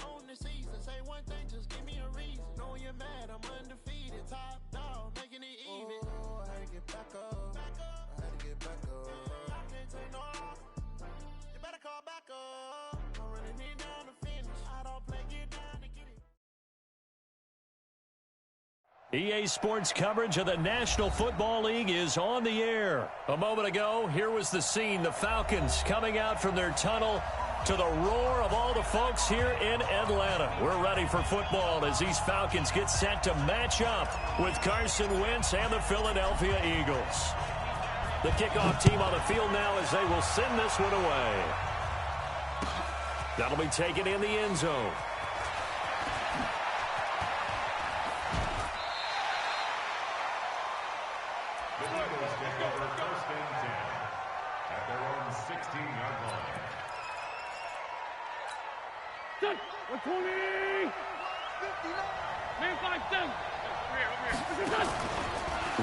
own the season. Say one thing, just give me a reason. Know you're mad, I'm undefeated. Top dog, making it even. Oh, I had to get back up. I had to get back up. I can't take no loss. You better call back up. I'm running it down to finish. I don't play, get down to get it. EA Sports coverage of the National Football League is on the air. A moment ago, here was the scene. The Falcons coming out from their tunnel to the roar of all the folks here in Atlanta. We're ready for football as these Falcons get set to match up with Carson Wentz and the Philadelphia Eagles. The kickoff team on the field now as they will send this one away. That'll be taken in the end zone.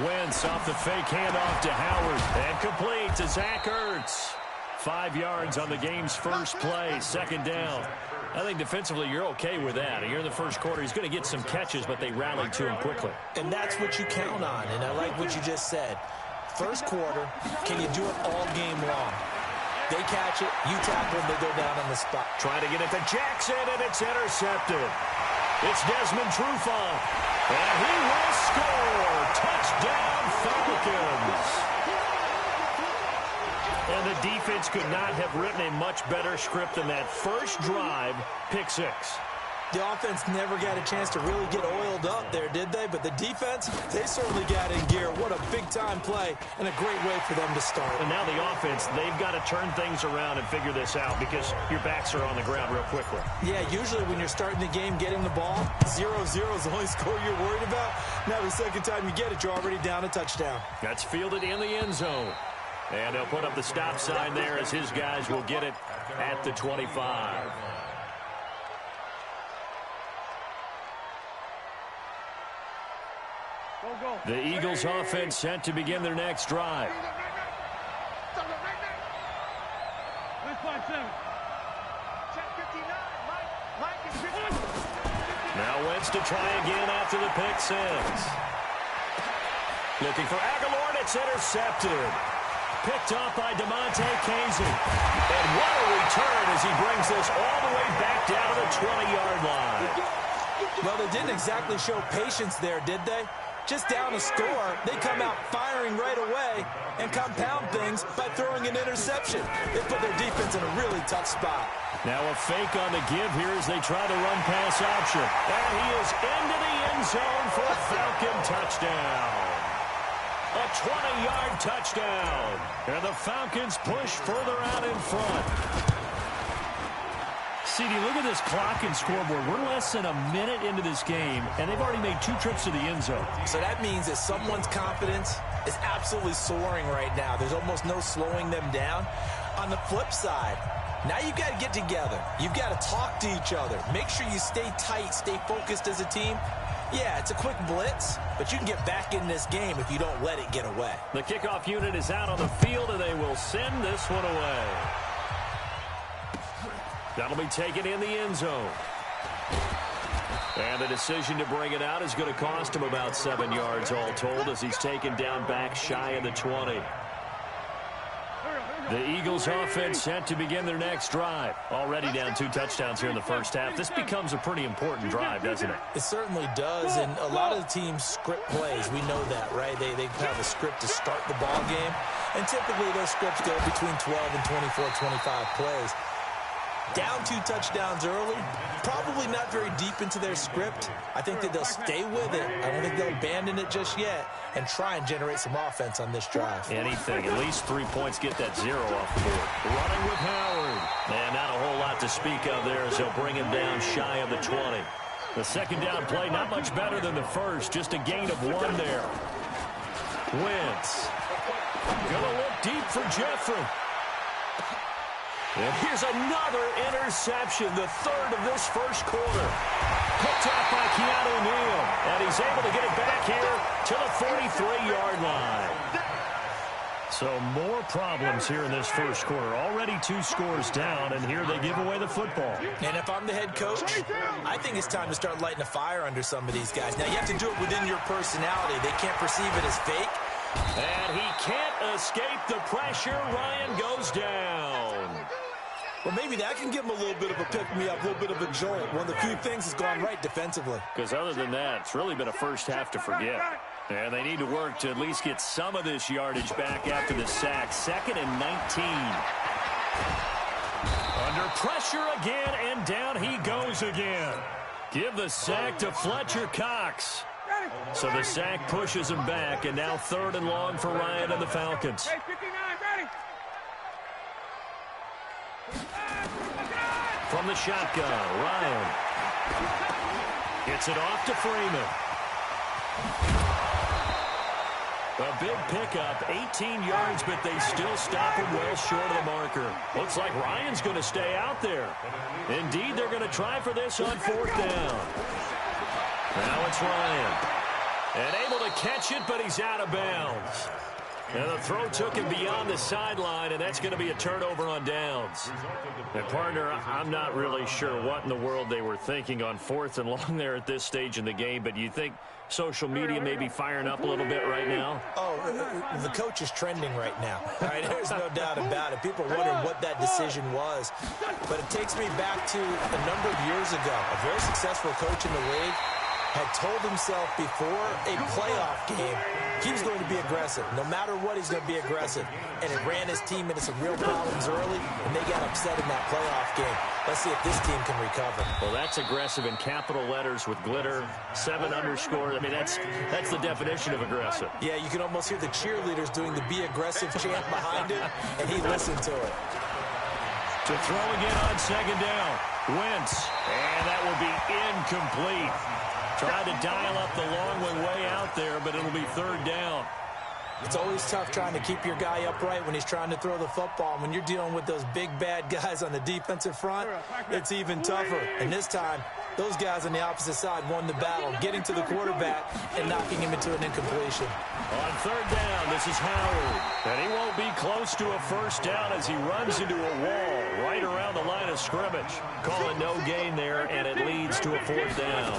Wentz off the fake handoff to Howard and complete to Zach Ertz. 5 yards on the game's first play, second down. I think defensively you're okay with that. Here in the first quarter, he's going to get some catches, but they rallied to him quickly. And that's what you count on, and I like what you just said. First quarter, can you do it all game long? They catch it, you tackle them, they go down on the spot. Trying to get it to Jackson, and it's intercepted. It's Desmond Trufant, and he will score. Touchdown, Falcons. And the defense could not have written a much better script than that first drive, pick six. The offense never got a chance to really get oiled up there, did they? But the defense, they certainly got in gear. What a big-time play and a great way for them to start. And now the offense, they've got to turn things around and figure this out because your backs are on the ground real quickly. Yeah, usually when you're starting the game, getting the ball, 0-0 is the only score you're worried about. Now the second time you get it, you're already down a touchdown. That's fielded in the end zone. And they'll put up the stop sign there as his guys will get it at the 25. The Eagles offense set to begin their next drive. Now Wentz to try again after the pick six. Looking for Aguilar, and it's intercepted. Picked off by DeMonte Casey. And what a return as he brings this all the way back down to the 20-yard line. Well, they didn't exactly show patience there, did they? Just down a score, they come out firing right away and compound things by throwing an interception. They put their defense in a really tough spot. Now a fake on the give here as they try to run pass option. And he is into the end zone for a Falcon touchdown. A 20-yard touchdown. And the Falcons push further out in front. CD, look at this clock and scoreboard. We're less than a minute into this game, and they've already made 2 trips to the end zone. So that means that someone's confidence is absolutely soaring right now. There's almost no slowing them down. On the flip side, now you've got to get together. You've got to talk to each other. Make sure you stay tight, stay focused as a team. Yeah, it's a quick blitz, but you can get back in this game if you don't let it get away. The kickoff unit is out on the field, and they will send this one away. That'll be taken in the end zone. And the decision to bring it out is going to cost him about 7 yards all told as he's taken down back shy of the 20. The Eagles offense set to begin their next drive. Already down 2 touchdowns here in the first half. This becomes a pretty important drive, doesn't it? It certainly does, and a lot of the teams script plays. We know that, right? They have a script to start the ball game, and typically those scripts go between 12 and 24, 25 plays. Down 2 touchdowns early, probably not very deep into their script. I think that they'll stay with it. I don't think they'll abandon it just yet and try and generate some offense on this drive. Anything. At least 3 points, get that 0 off the board. Running with Howard. And not a whole lot to speak of there as they'll bring him down shy of the 20. The second down play, not much better than the first. Just a gain of 1 there. Wentz. Gonna look deep for Jeffrey. And here's another interception, the 3rd of this first quarter. Picked off by Keanu Neal, and he's able to get it back here to the 43-yard line. So more problems here in this first quarter. Already 2 scores down, and here they give away the football. And if I'm the head coach, I think it's time to start lighting a fire under some of these guys. Now, you have to do it within your personality. They can't perceive it as fake. And he can't escape the pressure. Ryan goes down. Well, maybe that can give him a little bit of a pick-me-up, a little bit of a jolt. One of the few things that's gone right defensively. Because other than that, it's really been a first half to forget. And they need to work to at least get some of this yardage back after the sack. 2nd and 19. Under pressure again, and down he goes again. Give the sack to Fletcher Cox. So the sack pushes him back, and now 3rd and long for Ryan and the Falcons. From the shotgun, Ryan gets it off to Freeman. A big pickup, 18 yards, but they still stop him well short of the marker. Looks like Ryan's going to stay out there. Indeed, they're going to try for this on 4th down. Now it's Ryan. And able to catch it, but he's out of bounds. And the throw took him beyond the sideline, and that's going to be a turnover on downs. And, partner, I'm not really sure what in the world they were thinking on 4th and long there at this stage in the game, but you think social media may be firing up a little bit right now? Oh, the coach is trending right now. All right, there's no doubt about it. People are wondering what that decision was. But it takes me back to a number of years ago. A very successful coach in the league had told himself before a playoff game he was going to be aggressive. No matter what, he's going to be aggressive. And it ran his team into some real problems early, and they got upset in that playoff game. Let's see if this team can recover. Well, that's aggressive in capital letters with glitter, 7 underscore. I mean, that's the definition of aggressive. Yeah, you can almost hear the cheerleaders doing the be aggressive chant behind it, and he listened to it. To throw again on 2nd down. Wentz, and that will be incomplete. Tried to dial up the long one way out there, but it'll be 3rd down. It's always tough trying to keep your guy upright when he's trying to throw the football. When you're dealing with those big, bad guys on the defensive front, it's even tougher. And this time, those guys on the opposite side won the battle, getting to the quarterback and knocking him into an incompletion. On 3rd down, this is Howard. And he won't be close to a 1st down as he runs into a wall right around the line of scrimmage. Calling no gain there, and it leads to a 4th down.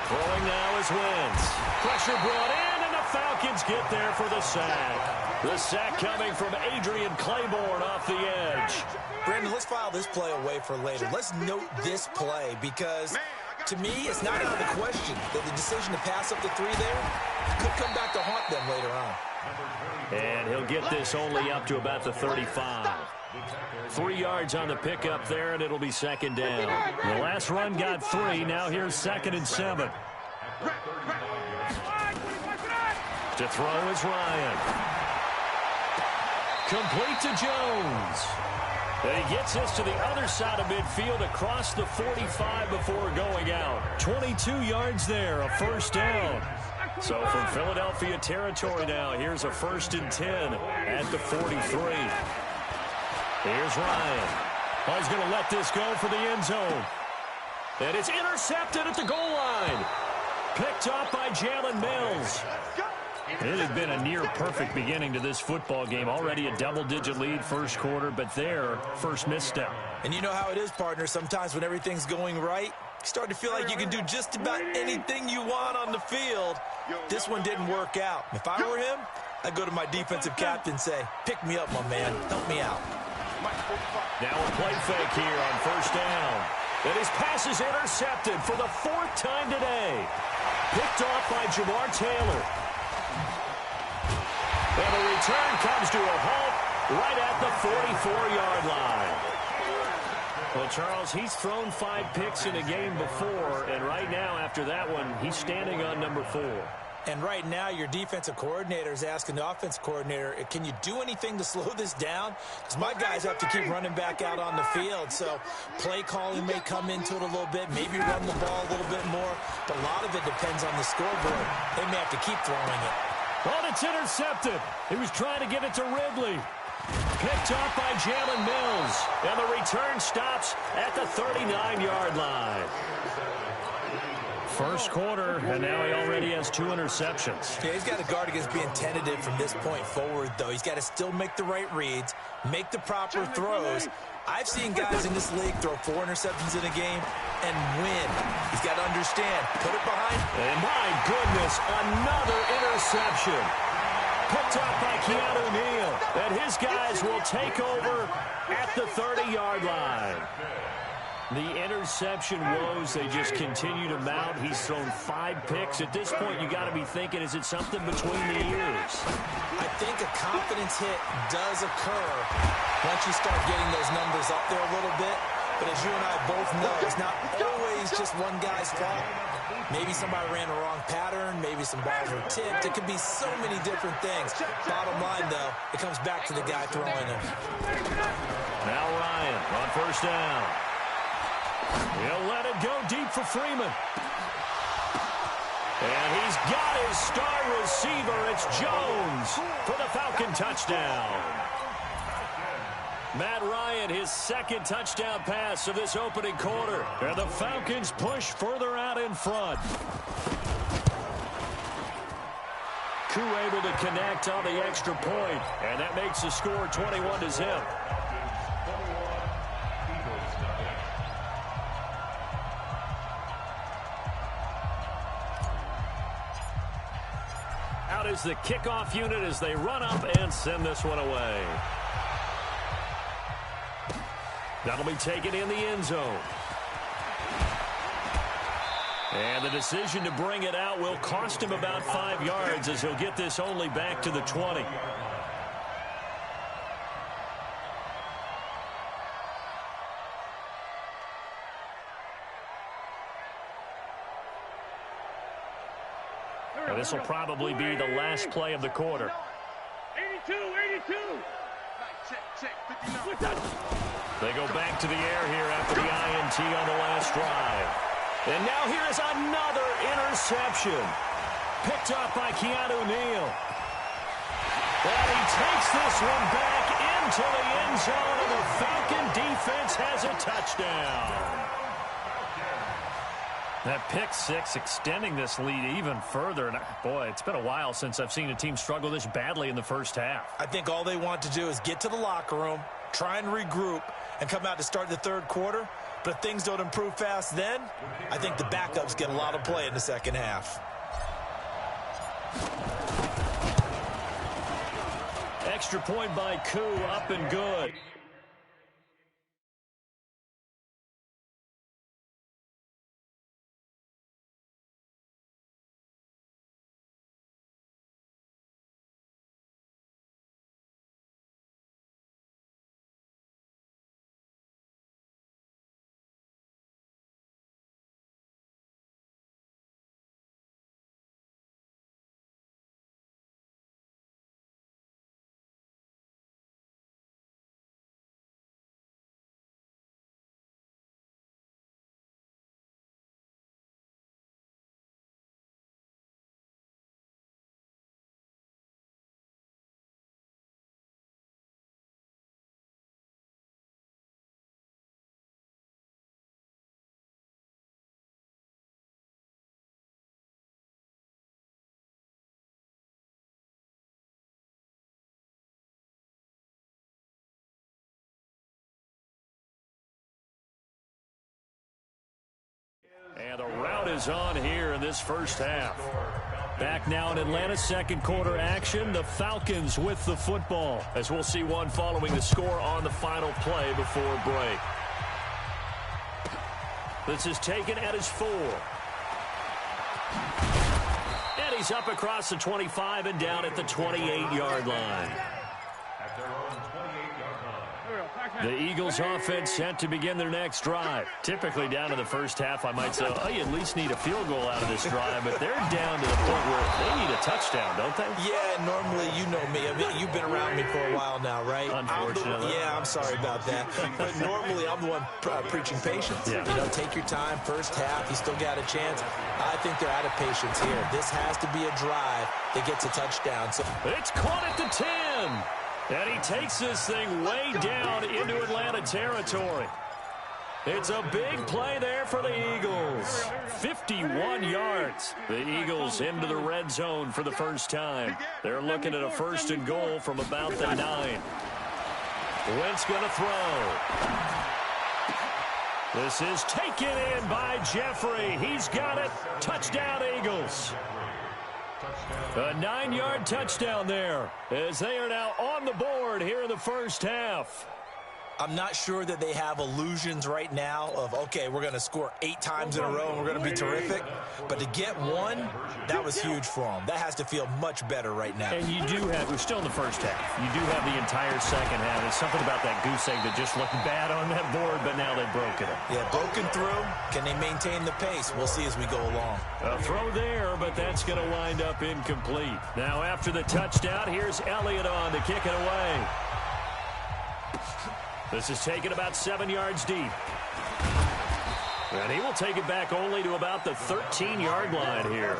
Throwing now is Wentz. Pressure brought in, and the Falcons get there for the sack. The sack coming from Adrian Claiborne off the edge. Brandon, let's file this play away for later. Let's note this play because, to me, it's not out of the question that the decision to pass up the 3 there could come back to haunt them later on. And he'll get this only up to about the 35. 3 yards on the pickup there, and it'll be 2nd down. The last run got 3. Now here's 2nd and 7. To throw is Ryan. Complete to Jones. And he gets this to the other side of midfield across the 45 before going out. 22 yards there, a 1st down. So from Philadelphia territory now, here's a 1st and 10 at the 43. Here's Ryan. Oh, he's going to let this go for the end zone. And it's intercepted at the goal line. Picked up by Jalen Mills. It had been a near-perfect beginning to this football game. Already a double-digit lead 1st quarter, but their first misstep. And you know how it is, partner. Sometimes when everything's going right, you start to feel like you can do just about anything you want on the field. This one didn't work out. If I were him, I'd go to my defensive captain and say, pick me up, my man. Help me out. Now a play fake here on 1st down. And his pass is intercepted for the 4th time today. Picked off by Jamar Taylor. And the return comes to a halt right at the 44-yard line. Well, Charles, he's thrown 5 picks in a game before, and right now, after that one, he's standing on number 4. And right now, your defensive coordinator is asking the offensive coordinator, can you do anything to slow this down? Because my guys have to keep running back out on the field. So play calling may come into it a little bit, maybe run the ball a little bit more. But a lot of it depends on the scoreboard. They may have to keep throwing it. Well, it's intercepted. He was trying to get it to Ridley. Picked up by Jalen Mills. And the return stops at the 39-yard line. first quarter, and now he already has 2 interceptions. Yeah, he's got to guard against being tentative from this point forward, though. He's got to still make the right reads, make the proper throws. I've seen guys in this league throw 4 interceptions in a game and win. He's got to understand, put it behind. And my goodness, another interception. Picked up by Keanu Neal. And his guys will take over at the 30-yard line. The interception woes, they just continue to mount. He's thrown 5 picks. At this point, you got to be thinking, is it something between the ears? I think a confidence hit does occur once you start getting those numbers up there a little bit. But as you and I both know, it's not always just one guy's fault. Maybe somebody ran the wrong pattern. Maybe some balls were tipped. It could be so many different things. Bottom line, though, it comes back to the guy throwing them. Now Ryan on first down. He'll let it go deep for Freeman. And he's got his star receiver. It's Jones for the Falcon touchdown. Matt Ryan, his second touchdown pass of this opening quarter. And the Falcons push further out in front. Koo able to connect on the extra point. And that makes the score 21-0. Out is the kickoff unit as they run up and send this one away. That'll be taken in the end zone. And the decision to bring it out will cost him about 5 yards as he'll get this only back to the 20. And this will probably be the last play of the quarter. 82. They go back to the air here after the INT on the last drive. And now here is another interception. Picked up by Keanu Neal. And he takes this one back into the end zone, and the Falcon defense has a touchdown. That pick six extending this lead even further. And boy, it's been a while since I've seen a team struggle this badly in the first half. I think all they want to do is get to the locker room, try and regroup, and come out to start the third quarter. But if things don't improve fast then, I think the backups get a lot of play in the second half. Extra point by Koo, up and good. And the route is on here in this first half. Back now in Atlanta's second quarter action. The Falcons with the football, as we'll see one following the score on the final play before break. This is taken at his 4. And he's up across the 25 and down at the 28-yard line. The Eagles offense set to begin their next drive. Typically down to the first half, I might say, oh, you at least need a field goal out of this drive, but they're down to the point where they need a touchdown, don't they? Yeah, normally, you know me. I mean, you've been around me for a while now, right? Unfortunately. I'm sorry about that. But normally, I'm the one preaching patience. Yeah. You know, take your time. First half, you still got a chance. I think they're out of patience here. This has to be a drive that gets a touchdown. So it's caught at the 10. And he takes this thing way down into Atlanta territory. It's a big play there for the Eagles. 51 yards. The Eagles into the red zone for the first time. They're looking at a 1st and goal from about the 9. Wentz going to throw. This is taken in by Jeffrey. He's got it. Touchdown, Eagles. A 9-yard touchdown there as they are now on the board here in the first half. I'm not sure that they have illusions right now of, okay, we're going to score 8 times in a row and we're going to be terrific. But to get one, that was huge for them. That has to feel much better right now. And you do have, we're still in the first half. You do have the entire second half. There's something about that goose egg that just looked bad on that board, but now they've broken it. Yeah, broken through. Can they maintain the pace? We'll see as we go along. A throw there, but that's going to wind up incomplete. Now after the touchdown, here's Elliott on to kick it away. This is taken about 7 yards deep. And he will take it back only to about the 13-yard line here.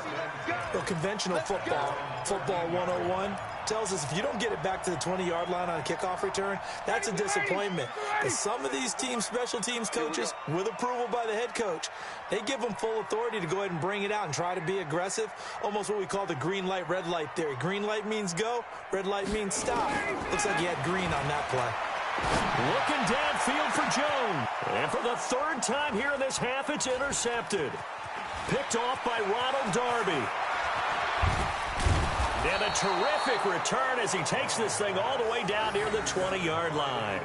Well, conventional football 101, tells us if you don't get it back to the 20-yard line on a kickoff return, that's a disappointment. But some of these teams, special teams coaches, with approval by the head coach, they give them full authority to go ahead and bring it out and try to be aggressive, almost what we call the green light, red light theory. Green light means go, red light means stop. Looks like he had green on that play. Looking downfield for Jones. And for the 3rd time here in this half, it's intercepted. Picked off by Ronald Darby. And a terrific return as he takes this thing all the way down near the 20-yard line.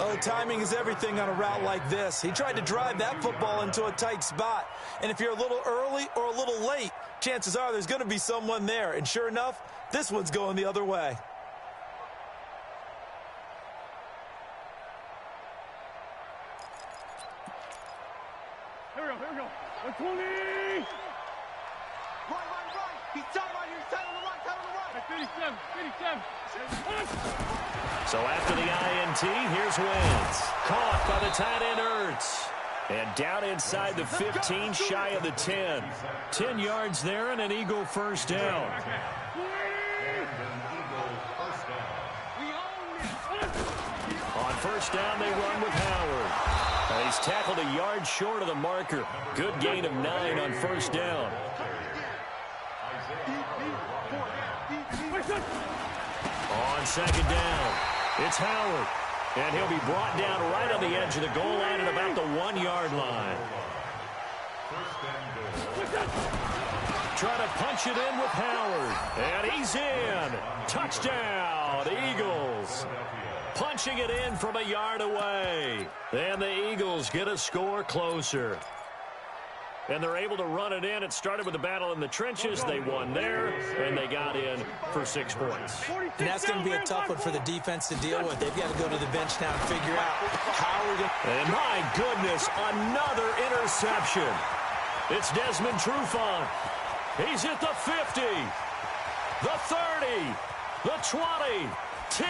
Oh, timing is everything on a route like this. He tried to drive that football into a tight spot. And if you're a little early or a little late, chances are there's going to be someone there. And sure enough, this one's going the other way. Here we go. 120. Right. He's tight right here. Tight on the right. 57. So after the INT, here's Wentz. Caught by the tight end Ertz. And down inside the 15, shy of the 10. 10 yards there and an Eagle first down. On first down, they run with Howard. He's tackled a yard short of the marker. Good gain of 9 on first down. On second down, it's Howard. And he'll be brought down right on the edge of the goal line at about the 1-yard line. Trying to punch it in with Howard. And he's in. Touchdown, Eagles. Punching it in from a yard away. And the Eagles get a score closer. And they're able to run it in. It started with a battle in the trenches. They won there, and they got in for 6 points. And that's going to be a tough one for the defense to deal with. They've got to go to the bench now and figure out how we're going to... And my goodness, another interception. It's Desmond Trufant. He's at the 50, the 30, the 20, 10.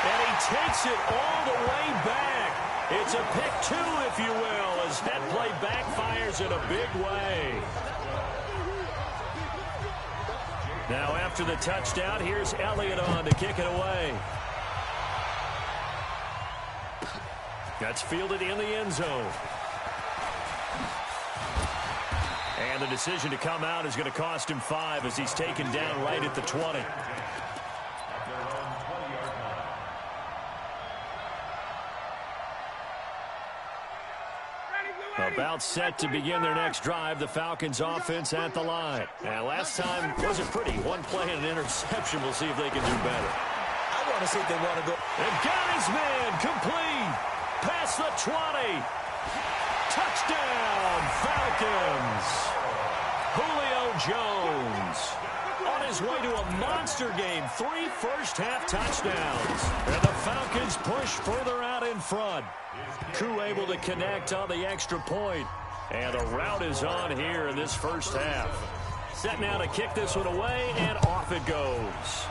And he takes it all the way back. It's a pick 2, if you will, as that play backfires in a big way. Now after the touchdown, here's Elliott on to kick it away. That's fielded in the end zone. And the decision to come out is going to cost him 5 as he's taken down right at the 20. About set to begin their next drive, the Falcons offense at the line. And last time wasn't pretty. 1 play and an interception. We'll see if they can do better. I want to see if they want to go. And got his man complete. Past the 20. Touchdown, Falcons. Julio Jones on his way to a monster game. 3 first-half touchdowns. And the Falcons push further out in front. Koo able to connect on the extra point. And the route is on here in this first half. Set now to kick this one away, and off it goes.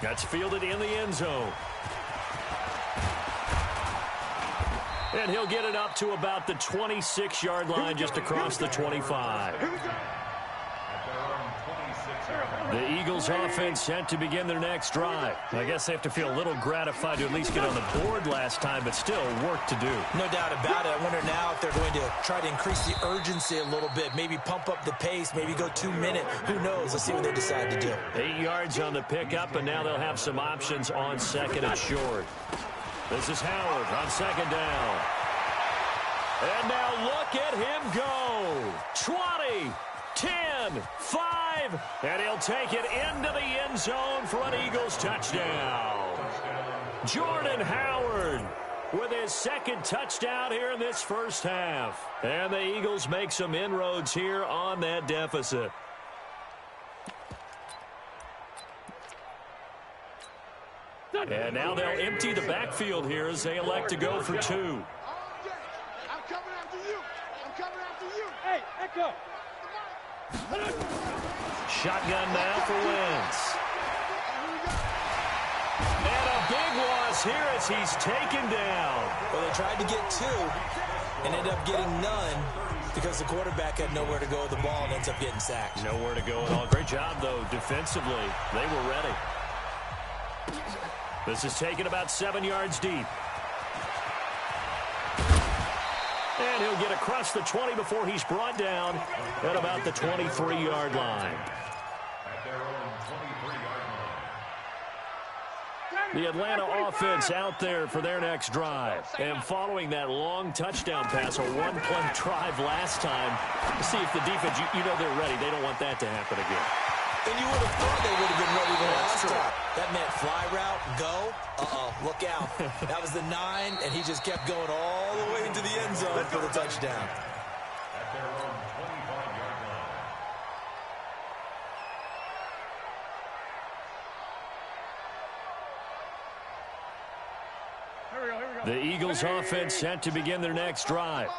That's fielded in the end zone. And he'll get it up to about the 26-yard line, just across the 25. The Eagles Eagles offense set to begin their next drive. I guess they have to feel a little gratified to at least get on the board last time, but still work to do. No doubt about it. I wonder now if they're going to try to increase the urgency a little bit, maybe pump up the pace, maybe go 2 minute. Who knows? Let's see what they decide to do. 8 yards on the pickup, and now they'll have some options on second and short. This is Howard on second down. And now look at him go. 20, 10, 5, and he'll take it into the end zone for an Eagles touchdown. Jordan Howard with his second touchdown here in this first half. And the Eagles make some inroads here on that deficit. And now they'll empty the backfield here as they elect to go for 2. I'm coming after you. I'm coming after you. Hey, Echo. Shotgun now for Wentz. And a big loss here as he's taken down. Well, they tried to get 2 and ended up getting none because the quarterback had nowhere to go with the ball and ends up getting sacked. Nowhere to go at all. Great job, though, defensively. They were ready. This is taken about 7 yards deep. And he'll get across the 20 before he's brought down at about the 23-yard line. The Atlanta offense out there for their next drive. And following that long touchdown pass, a one-play drive last time, to see if the defense, you know they're ready. They don't want that to happen again. And you would have thought they would have been ready the last time. That meant fly route, go. Look out. That was the 9, and he just kept going all the way into the end zone for the touchdown. The Eagles offense set to begin their next drive.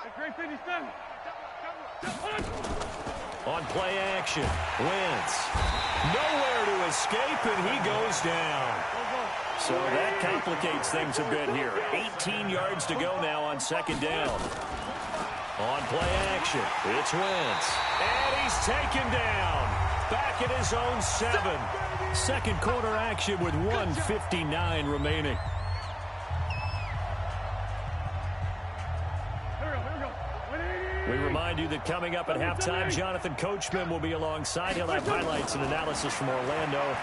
On play action, Wentz. Nowhere to escape, and he goes down. So that complicates things a bit here. 18 yards to go now on second down. On play action, it's Wentz. And he's taken down. Back at his own 7. Second quarter action with 1:59 remaining. We remind you that coming up at halftime, Jonathan Coachman will be alongside. He'll have highlights and analysis from Orlando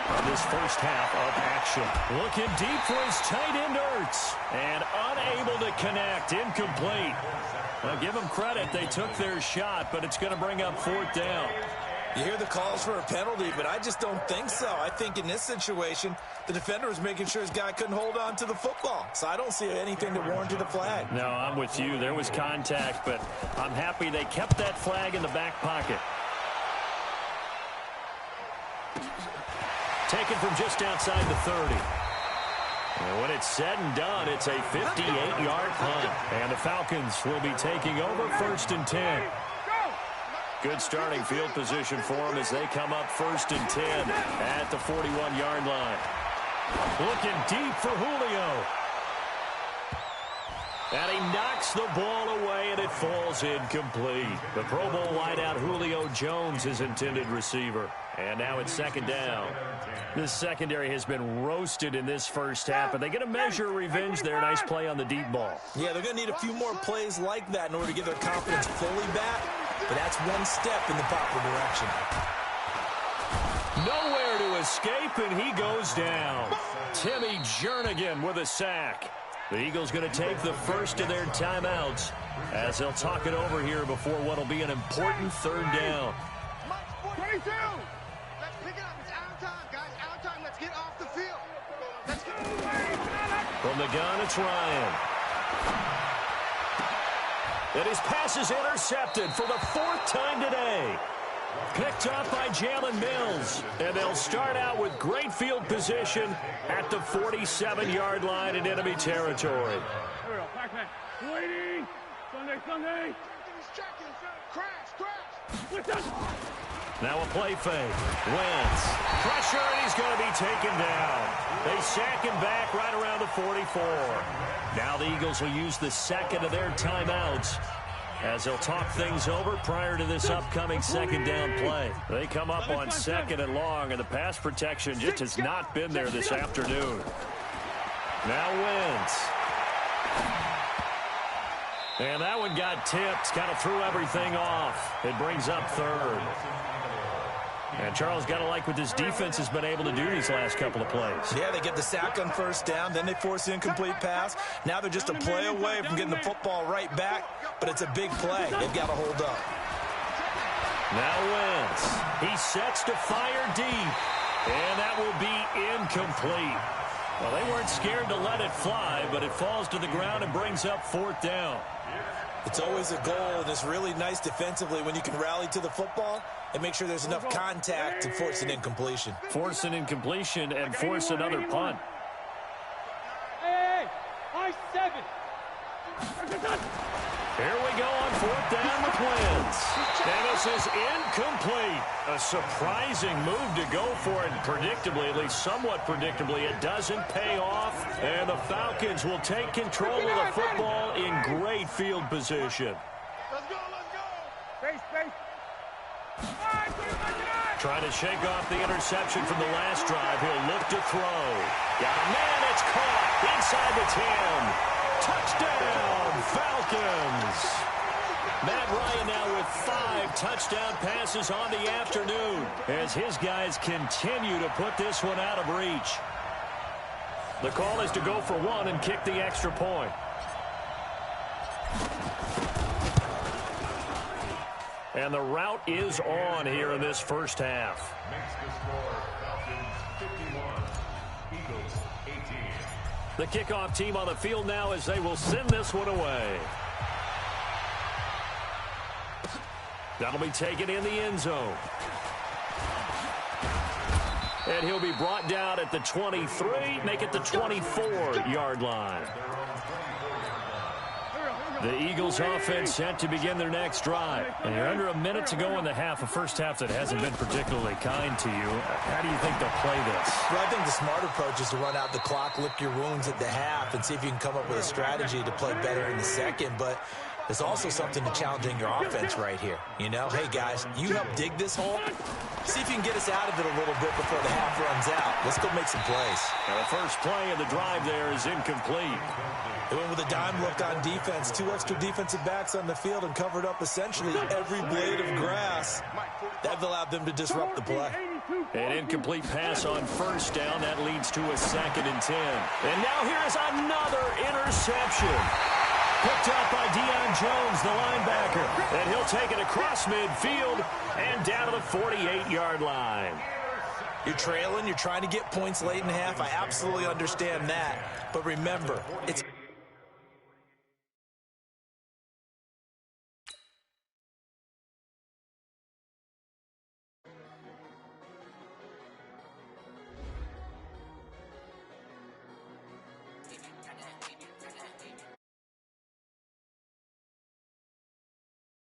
on this first half of action. Looking deep for his tight end, Ertz, and unable to connect, incomplete. Now, give them credit. They took their shot, but it's going to bring up 4th down. You hear the calls for a penalty, but I just don't think so. I think in this situation, the defender was making sure his guy couldn't hold on to the football. So I don't see anything that warranted a flag. No, I'm with you. There was contact, but I'm happy they kept that flag in the back pocket. Taken from just outside the 30. And when it's said and done, it's a 58-yard punt. And the Falcons will be taking over 1st and 10. Good starting field position for them as they come up 1st and 10 at the 41-yard line. Looking deep for Julio. And he knocks the ball away, and it falls incomplete. The Pro Bowl wideout Julio Jones, his intended receiver. And now it's 2nd down. This secondary has been roasted in this first half, but they get a measure of revenge there. Nice play on the deep ball. Yeah, they're going to need a few more plays like that in order to get their confidence fully back. But that's one step in the proper direction. Nowhere to escape, and he goes down. Timmy Jernigan with a sack. The Eagles going to take the first of their timeouts as they'll talk it over here before what will be an important 3rd down. 22! Let's pick it up. It's out of time, guys. Out of time. Let's get off the field. Let's get... From the gun, it's Ryan. And his pass is intercepted for the 4th time today. Picked up by Jalen Mills. And they'll start out with great field position at the 47-yard line in enemy territory. Here we go. Back. Waiting. Sunday. Crash. Now a play fake. Wentz. Pressure, and he's going to be taken down. They sack him back right around the 44. Now the Eagles will use the second of their timeouts as they'll talk things over prior to this upcoming second down play. They come up on second and long, and the pass protection just has not been there this afternoon. Now Wentz. And that one got tipped, kind of threw everything off. It brings up third. And Charles, got to like what this defense has been able to do these last couple of plays. Yeah, they get the sack on first down, then they force the incomplete pass. Now they're just a play away from getting the football right back, but it's a big play. They've got to hold up. Now Wentz. He sets to fire deep, and that will be incomplete. Well, they weren't scared to let it fly, but it falls to the ground and brings up fourth down. It's always a goal, and it's really nice defensively when you can rally to the football and make sure there's enough contact to force an incompletion. Force an incompletion and force another punt. Hey, high 7. Here we go on fourth down, the Twins. And this is incomplete. A surprising move to go for it. Predictably, at least somewhat predictably, it doesn't pay off. And the Falcons will take control of the football in great field position. Let's go, let's go. Space. Trying to shake off the interception from the last drive. He'll look to throw. Got a man, it's caught inside the 10. Touchdown, Falcons. Matt Ryan now with 5 touchdown passes on the afternoon as his guys continue to put this one out of reach. The call is to go for 1 and kick the extra point. And the route is on here in this first half. Makes the score Falcons 51, Eagles 18. The kickoff team on the field now as they will send this one away. That'll be taken in the end zone. And he'll be brought down at the 23, make it the 24-yard line. The Eagles offense set to begin their next drive. And you're under a minute to go in the half, a first half that hasn't been particularly kind to you. How do you think they'll play this? Well, I think the smart approach is to run out the clock, lick your wounds at the half, and see if you can come up with a strategy to play better in the second. But there's also something to challenging your offense right here. You know, hey, guys, you help dig this hole. See if you can get us out of it a little bit before the half runs out. Let's go make some plays. Now the first play of the drive there is incomplete. They went with a dime look on defense. 2 extra defensive backs on the field and covered up essentially every blade of grass. That allowed them to disrupt the play. An incomplete pass on first down. That leads to a 2nd and 10. And now here is another interception. Picked up by Deion Jones, the linebacker. And he'll take it across midfield and down to the 48-yard line. You're trailing, you're trying to get points late in the half. I absolutely understand that. But remember, it's